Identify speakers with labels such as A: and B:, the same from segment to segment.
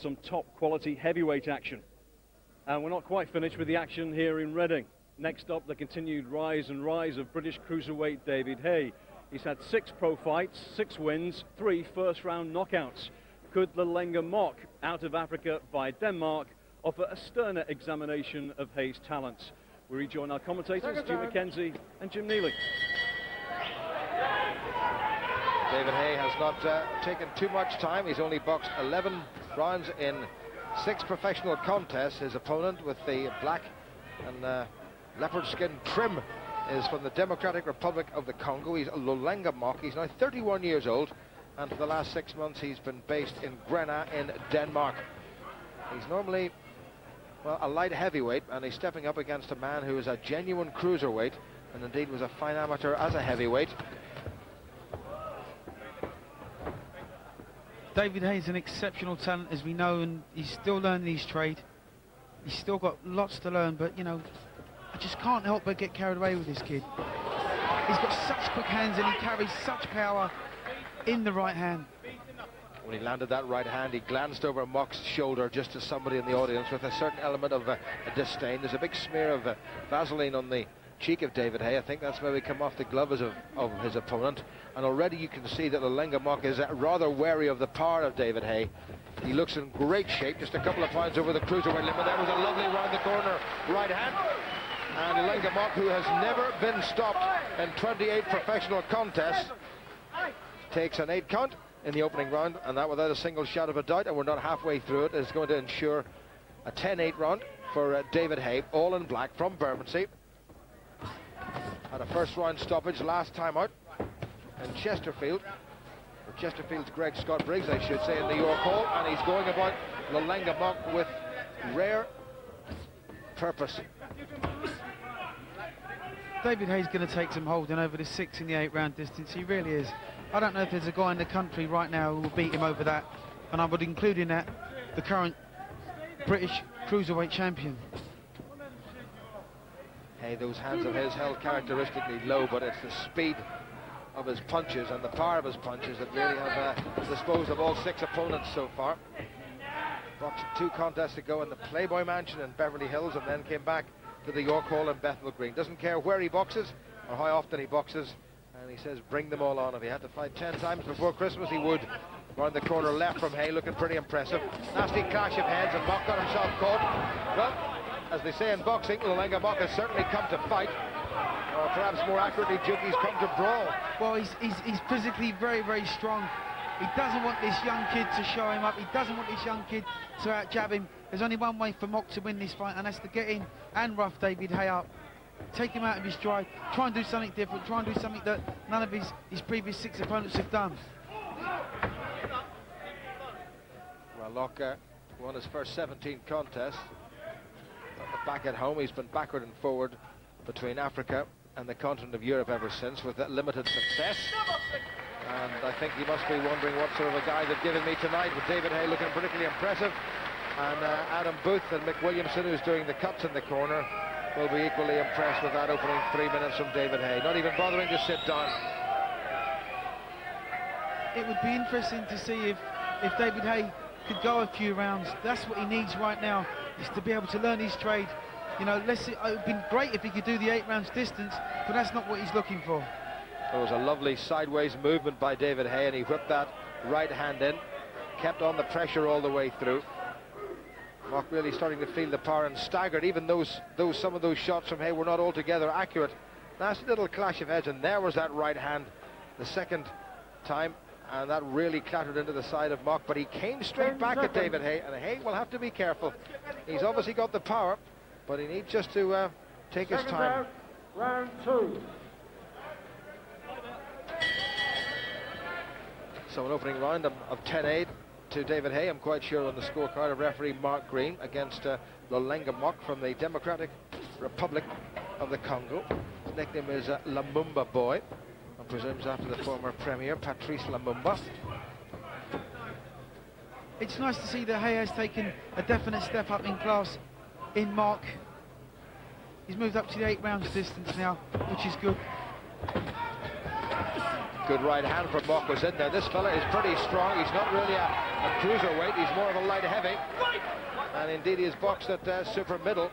A: some top quality heavyweight action. And we're not quite finished with the action here in Reading. Next up, the continued rise and rise of British cruiserweight David Haye. He's had 6 pro fights, 6 wins, 3 first-round knockouts. Could Lolenga Mock, out of Africa by Denmark, offer a sterner examination of Haye's talents? We rejoin our commentators, Stu McKenzie and Jim Neely.
B: David Haye has not taken too much time. He's only boxed 11 rounds in 6 professional contests. His opponent, with the black and leopard skin trim, is from the Democratic Republic of the Congo. He's Lolenga Mock. He's now 31 years old, and for the last 6 months he's been based in Grenna in Denmark. He's normally, well, a light heavyweight, and he's stepping up against a man who is a genuine cruiserweight, and indeed was a fine amateur as a heavyweight.
C: David Haye is an exceptional talent, as we know, and he's still learning his trade. He's still got lots to learn, but, you know, I just can't help but get carried away with this kid. He's got such quick hands, and he carries such power in the right hand.
B: When he landed that right hand, he glanced over Mock's shoulder just as somebody in the audience with a certain element of a disdain. There's a big smear of Vaseline on the cheek of David Haye. I think that's maybe come off the gloves of his opponent, and already you can see that Lolenga Mock is rather wary of the power of David Haye. He looks in great shape, just a couple of pounds over the cruiserweight limit. That was a lovely round the corner right hand, and Lolenga Mock, who has never been stopped in 28 professional contests, takes an 8 count in the opening round, and that without a single shadow of a doubt, and we're not halfway through it, is going to ensure a 10-8 round for David Haye, all in black from Bermondsey. Had a first round stoppage last time out in Chesterfield, or Chesterfield's Greg Scott Briggs, I should say, in the York Hall, and he's going about Lolenga Mock with rare purpose.
C: David Haye's going to take some holding over the 6 and the 8 round distance. He really is. I don't know if there's a guy in the country right now who will beat him over that, and I would include in that the current British cruiserweight champion.
B: Hey, those hands of his held characteristically low, but it's the speed of his punches and the power of his punches that really have disposed of all 6 opponents so far. Boxed 2 contests ago in the Playboy Mansion in Beverly Hills, and then came back to the York Hall in Bethnal Green. Doesn't care where he boxes or how often he boxes, and he says bring them all on. If he had to fight 10 times before Christmas, he would. Round the corner left from Haye, looking pretty impressive. Nasty clash of heads, and Mock got himself caught. Well, as they say in boxing, Lolenga Mock has certainly come to fight, or perhaps more accurately, Duke, he's come to brawl.
C: Well, he's physically very, very strong. He doesn't want this young kid to show him up. He doesn't want this young kid to out-jab him. There's only one way for Mock to win this fight, and that's to get in and rough David Haye up. Take him out of his stride, try and do something different, try and do something that none of his previous 6 opponents have done.
B: Well, Locke won his first 17 contests. Back at home, he's been backward and forward between Africa and the continent of Europe ever since, with that limited success. And I think he must be wondering what sort of a guy they've given me tonight, with David Haye looking particularly impressive, and Adam Booth and Mick Williamson, who's doing the cuts in the corner, will be equally impressed with that opening 3 minutes from David Haye, not even bothering to sit down.
C: It would be interesting to see if David Haye could go a few rounds. That's what he needs right now, is to be able to learn his trade. You know, it would have been great if he could do the 8 rounds distance, but that's not what he's looking for.
B: There was a lovely sideways movement by David Haye, and he whipped that right hand in, kept on the pressure all the way through. Mock really starting to feel the power and staggered, even some of those shots from Haye were not altogether accurate. Nasty little clash of heads, and there was that right hand the second time, and that really clattered into the side of Mock, but he came straight back at David Haye, and Haye will have to be careful. He's obviously got the power, but he needs just to take his time.
D: Round 2.
B: So an opening round of 10-8 to David Haye. I'm quite sure on the scorecard of referee Mark Green against Lolenga Mock from the Democratic Republic of the Congo. His nickname is Lumumba Boy, and presumes after the former Premier Patrice Lumumba.
C: It's nice to see that Haye has taken a definite step up in class in Mock. He's moved up to the 8 rounds distance now, which is good.
B: Good right hand from Mock was in there. This fella is pretty strong. He's not really a cruiserweight. He's more of a light heavy. And indeed he is boxed at super middle.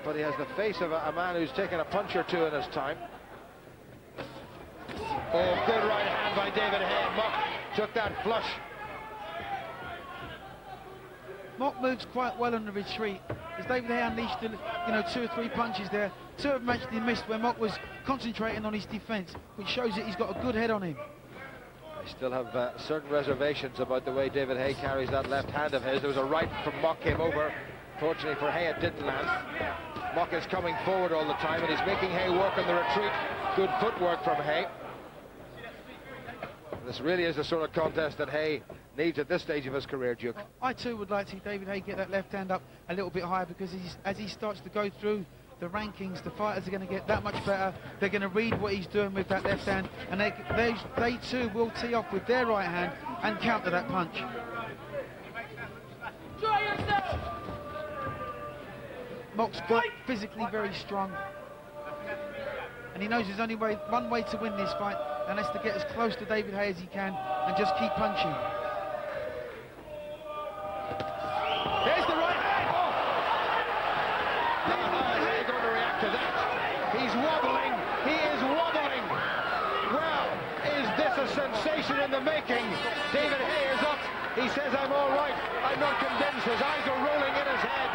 B: But he has the face of a man who's taken a punch or two in his time. Oh, good right hand by David Haye. Mock took that flush.
C: Mock moves quite well on the retreat. As David Haye unleashed, 2 or 3 punches there. 2 of them actually missed where Mock was concentrating on his defence, which shows that he's got a good head on him.
B: I still have certain reservations about the way David Haye carries that left hand of his. There was a right from Mock came over. Fortunately for Haye, it didn't land. Mock is coming forward all the time, and he's making Haye work on the retreat. Good footwork from Haye. This really is the sort of contest that Haye needs at this stage of his career, Duke.
C: I too would like to see David Haye get that left hand up a little bit higher, because as he starts to go through the rankings, the fighters are going to get that much better. They're going to read what he's doing with that left hand, and they too will tee off with their right hand and counter that punch. Mock's quite physically very strong, and he knows there's only one way to win this fight, and that's to get as close to David Haye as he can and just keep punching.
B: There's the right hand. Oh! How is Haye going to react to that? He's wobbling. He is wobbling. Well, is this a sensation in the making? David Haye is up. He says, I'm all right. I'm not convinced. His eyes are rolling in his head.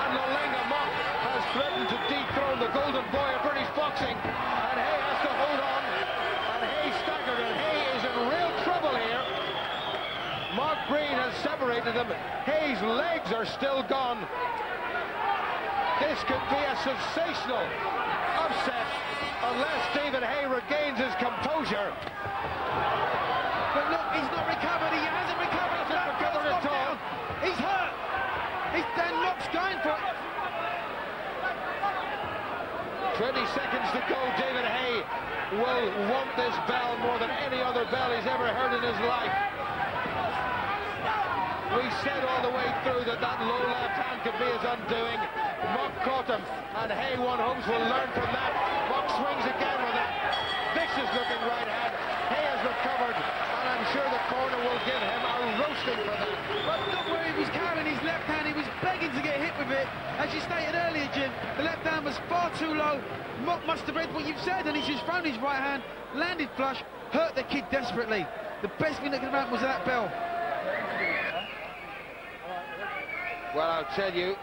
B: And Lolenga Mock has threatened to dethrone the golden boy of British boxing. And Haye has to hold on. And Haye staggered, and Haye is in real trouble here. Mark Breen has separated them. Haye's legs are still gone. This could be a sensational upset unless David Haye regains his composure.
C: But look, he's not recovered. He hasn't recovered.
B: Hasn't recovered at all.
C: He's hurt. Dan Mock's going for it.
B: 20 seconds to go. David Haye will want this bell more than any other bell he's ever heard in his life. We said all the way through that low left hand could be his undoing. Mock caught him, and Haye won. Holmes will learn from that. Mock swings again with a vicious looking right hand. Haye has recovered, and I'm sure the corner will give him a roasting for that.
C: But look where he was carrying his left hand. He was begging to get hit with it. As you stated earlier, Jim, the left hand was far too low. Mock must have read what you've said, and he's just thrown his right hand, landed flush, hurt the kid desperately. The best thing that could have happened was that bell.
B: Well, I'll tell you,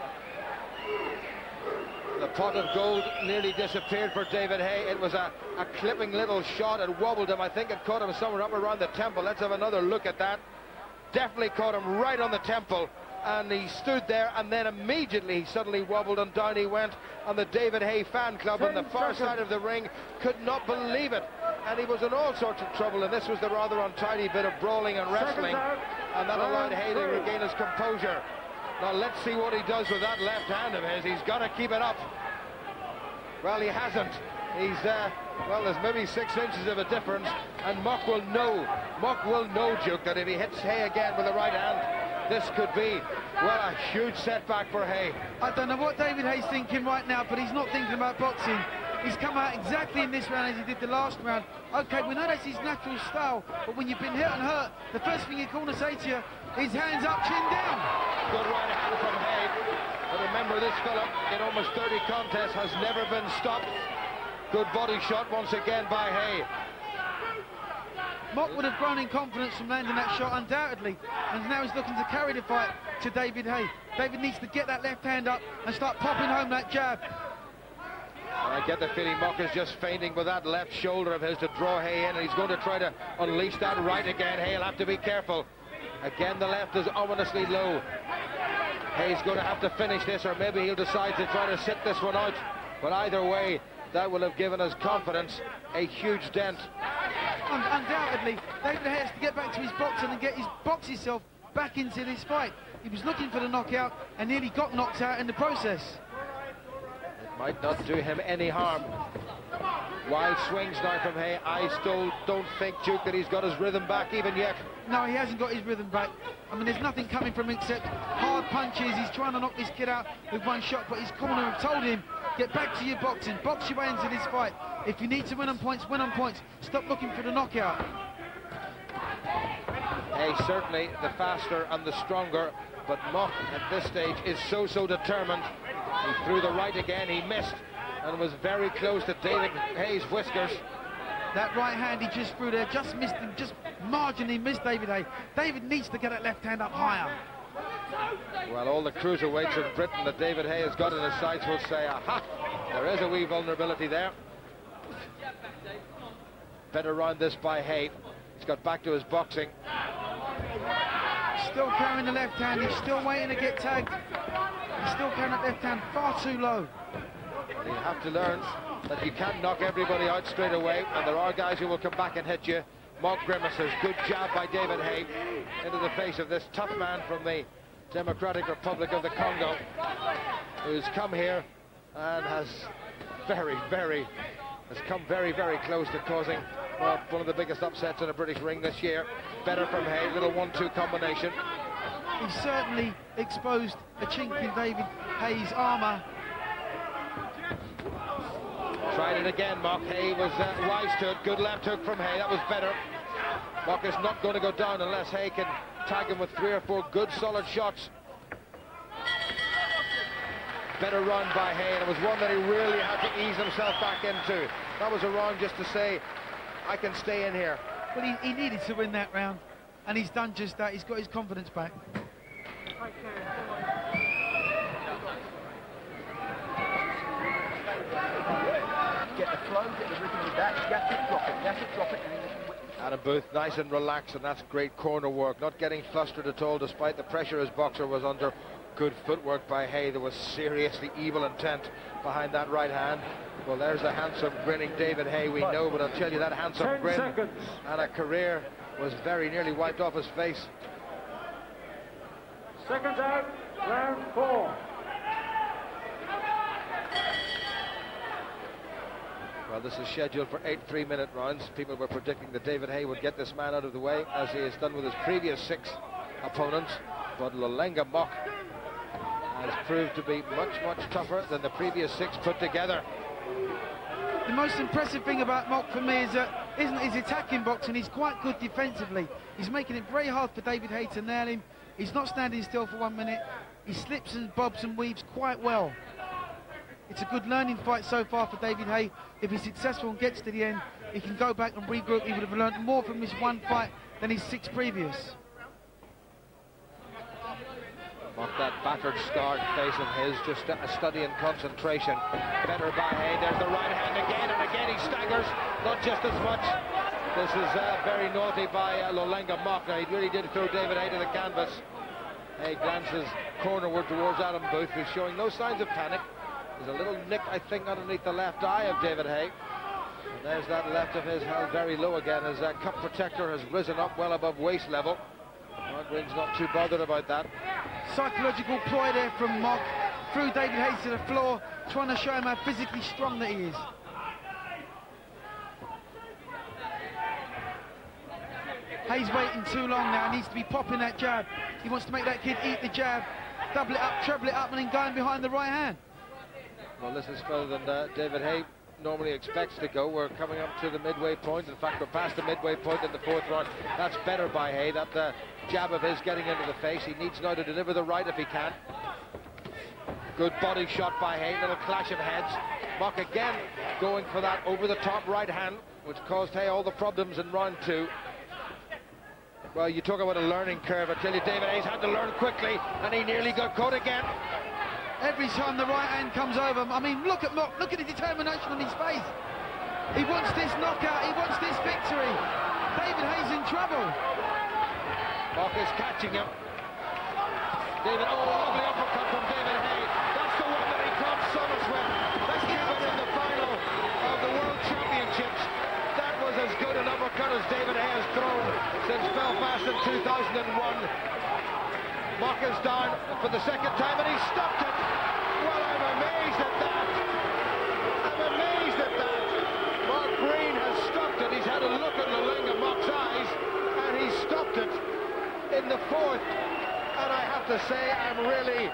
B: the pot of gold nearly disappeared for David Haye. It was a clipping little shot. It wobbled him. I think it caught him somewhere up around the temple. Let's have another look at that. Definitely caught him right on the temple. And he stood there, and then immediately he suddenly wobbled, and down he went. And the David Haye fan club on the far side of the ring could not believe it. And he was in all sorts of trouble, and this was the rather untidy bit of brawling and wrestling. And that allowed Haye to regain his composure. Now let's see what he does with that left hand of his. He's got to keep it up. Well, he hasn't. He's well, there's maybe 6 inches of a difference, and Mock will know, Duke, that if he hits Haye again with the right hand, this could be, well, a huge setback for Haye.
C: I don't know what David Haye's thinking right now, but he's not thinking about boxing. He's come out exactly in this round as he did the last round. Okay, we know that's his natural style, but when you've been hit and hurt, the first thing your corner say to you is hands up, chin down.
B: Good right hand from Haye. But remember, this fella in almost 30 contests has never been stopped. Good body shot once again by Haye.
C: Mock would have grown in confidence from landing that shot, undoubtedly, and now he's looking to carry the fight to David Haye. David needs to get that left hand up and start popping home that jab.
B: I get the feeling Mock is just feinting with that left shoulder of his to draw Haye in, and he's going to try to unleash that right again. Haye'll have to be careful. Again, the left is ominously low. Haye's going to have to finish this, or maybe he'll decide to try to sit this one out. But either way, that will have given his confidence a huge dent.
C: Undoubtedly, David Haye has to get back to his boxing and box himself back into this fight. He was looking for the knockout and nearly got knocked out in the process.
B: It might not do him any harm. Wild swings now from Haye. I still don't think, Duke, that he's got his rhythm back even yet.
C: No, he hasn't got his rhythm back. I mean, there's nothing coming from him except hard punches. He's trying to knock this kid out with one shot, but his corner have told him, get back to your boxing, box your way into this fight. If you need to win on points, win on points. Stop looking for the knockout.
B: Hey, certainly the faster and the stronger, but Mock at this stage is so determined. He threw the right again, he missed, and was very close to David Haye's whiskers.
C: That right hand he just threw there, just missed him, just marginally missed David Haye. David needs to get that left hand up higher.
B: Well, all the cruiserweights in Britain that David Haye has got in his sights will say, aha, there is a wee vulnerability there. Better round this by Haye. He's got back to his boxing.
C: Still carrying the left hand, he's still waiting to get tagged. He's still carrying that left hand far too low.
B: You have to learn that you can't knock everybody out straight away, and there are guys who will come back and hit you. Mock grimaces. Good jab by David Haye into the face of this tough man from the Democratic Republic of the Congo, who's come here and has come very close to causing one of the biggest upsets in a British ring this year. Better from Haye, little 1-2 combination.
C: He certainly exposed a chink in David Haye's armour.
B: Tried it again, Mock. Haye was wise to it. Good left hook from Haye, that was better. Mock is not going to go down unless Haye can tag him with 3 or 4 good solid shots. Better run by Haye, and it was one that he really had to ease himself back into. That was a round just to say, I can stay in here.
C: But he needed to win that round, and he's done just that. He's got his confidence back.
D: Get the flow, get the rhythm with that, gas it, drop it,
B: Adam Booth, nice and relaxed, and that's great corner work. Not getting flustered at all, despite the pressure his boxer was under. Good footwork by Haye. There was seriously evil intent behind that right hand. Well, there's the handsome, grinning David Haye we know, but I'll tell you, that handsome grin and a career was very nearly wiped off his face.
E: Seconds out, round 4.
B: Well, this is scheduled for 8 3-minute rounds. People were predicting that David Haye would get this man out of the way, as he has done with his previous 6 opponents. But Lolenga Mock has proved to be much tougher than the previous 6 put together.
C: The most impressive thing about Mock for me is isn't his attacking boxing. He's quite good defensively. He's making it very hard for David Haye to nail him. He's not standing still for 1 minute. He slips and bobs and weaves quite well. It's a good learning fight so far for David Haye. If he's successful and gets to the end, he can go back and regroup. He would have learned more from this one fight than his 6 previous.
B: Mock, that battered, scarred face of his, just a study in concentration. Better by Haye. There's the right hand again, and again he staggers. Not just as much. This is very naughty by Lolenga Mock. Now, he really did throw David Haye to the canvas. Haye glances cornerward towards Adam Booth, who's showing no signs of panic. There's a little nick, I think, underneath the left eye of David Haye. And there's that left of his held very low again. His cup protector has risen up well above waist level. Mark Green's not too bothered about that.
C: Psychological ploy there from Mock. Threw David Haye to the floor, trying to show him how physically strong that he is. Haye's waiting too long now. He needs to be popping that jab. He wants to make that kid eat the jab, double it up, treble it up, and then going behind the right hand.
B: Well, this is further than David Haye normally expects to go. We're coming up to the midway point. In fact, we're past the midway point in the 4th round. That's better by Haye. That jab of his getting into the face. He needs now to deliver the right if he can. Good body shot by Haye. Little clash of heads. Mock again going for that over-the-top right hand, which caused Haye all the problems in round 2. Well, you talk about a learning curve. I tell you, David Haye's had to learn quickly, and he nearly got caught again.
C: Every time the right hand comes over, I mean, look at Mock, look at the determination on his face. He wants this knockout, he wants this victory. David Haye's in trouble.
B: Mock is catching him. Lovely uppercut from David Haye. That's the one that he caught Summers with. That's given in the final of the World Championships. That was as good an uppercut as David Haye has thrown since Belfast in 2001. Mock is down for the 2nd time, and he stopped it. Well, I'm amazed at that. I'm amazed at that. Mark Green has stopped it. He's had a look at Lolenga Mock's eyes, and he stopped it in the 4th. And I have to say, I'm really,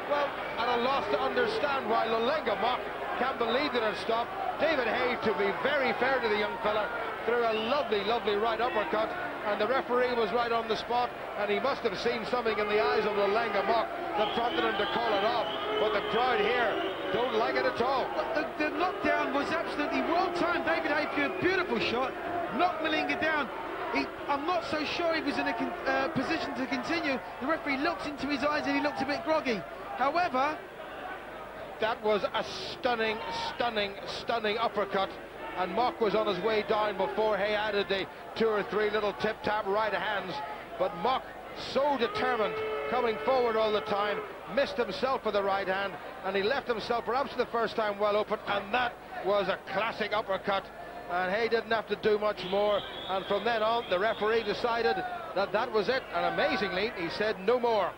B: well, at a loss to understand why Lolenga Mock can't believe that it stopped. David Haye, to be very fair to the young fella, threw a lovely, lovely right uppercut, and the referee was right on the spot, and he must have seen something in the eyes of Lolenga Mock that prompted him to call it off. But the crowd here don't like it at all.
C: The knockdown was absolutely well timed. David Haye threw a beautiful shot, knocked Lolenga down. I'm not so sure he was in a position to continue. The referee looked into his eyes and he looked a bit groggy. However,
B: that was a stunning, stunning, stunning uppercut, and Mock was on his way down before Haye added the 2 or 3 little tip-tap right hands. But Mock, so determined, coming forward all the time, missed himself with the right hand, and he left himself perhaps for the first time well open, and that was a classic uppercut. And Haye didn't have to do much more, and from then on the referee decided that that was it, and amazingly he said no more.